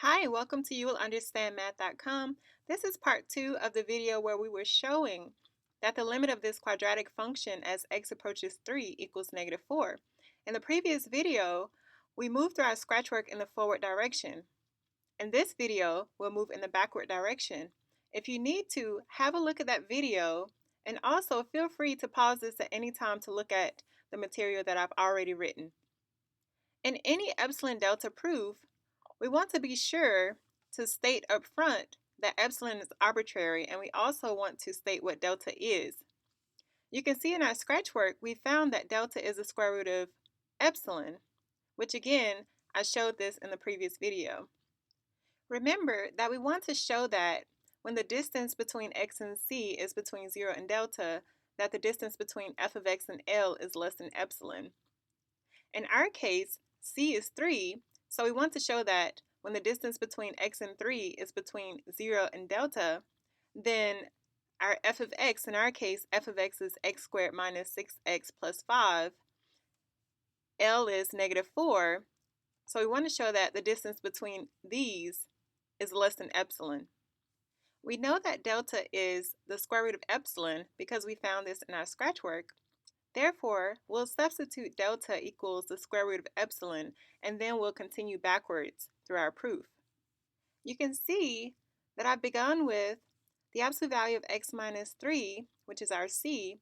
Hi, welcome to youwillunderstandmath.com. This is part 2 of the video where we were showing that the limit of this quadratic function as x approaches 3 equals -4. In the previous video, we moved through our scratch work in the forward direction. In this video, we'll move in the backward direction. If you need to, have a look at that video, and also feel free to pause this at any time to look at the material that I've already written. In any epsilon delta proof, we want to be sure to state up front that epsilon is arbitrary, and we also want to state what delta is. You can see in our scratch work, we found that delta is the square root of epsilon, which again, I showed this in the previous video. Remember that we want to show that when the distance between x and c is between 0 and delta, that the distance between f of x and L is less than epsilon. In our case, c is 3, so we want to show that when the distance between x and 3 is between 0 and delta, then our f of x, in our case, f of x is x squared minus 6x plus 5. L is -4, so we want to show that the distance between these is less than epsilon. We know that delta is the square root of epsilon because we found this in our scratch work. Therefore, we'll substitute delta equals the square root of epsilon, and then we'll continue backwards through our proof. You can see that I've begun with the absolute value of x minus 3, which is our c,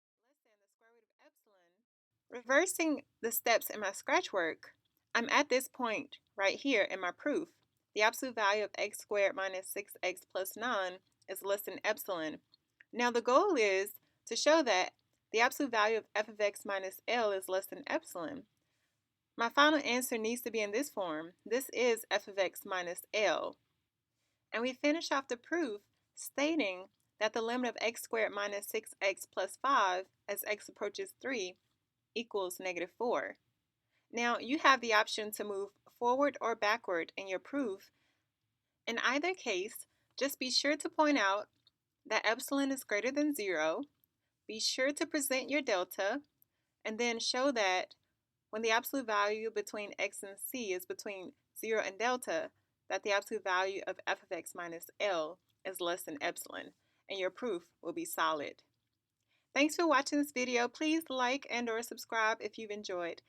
less than the square root of epsilon. Reversing the steps in my scratch work, I'm at this point right here in my proof. The absolute value of x squared minus 6x plus 9 is less than epsilon. Now the goal is to show that the absolute value of f of x minus L is less than epsilon. My final answer needs to be in this form. This is f of x minus L. And we finish off the proof stating that the limit of x squared minus 6x plus 5 as x approaches 3 equals -4. Now you have the option to move forward or backward in your proof. In either case, just be sure to point out that epsilon is greater than 0. Be sure to present your delta, and then show that when the absolute value between x and c is between 0 and delta, that the absolute value of f of x minus L is less than epsilon, and your proof will be solid. Thanks for watching this video. Please like and/or subscribe if you've enjoyed.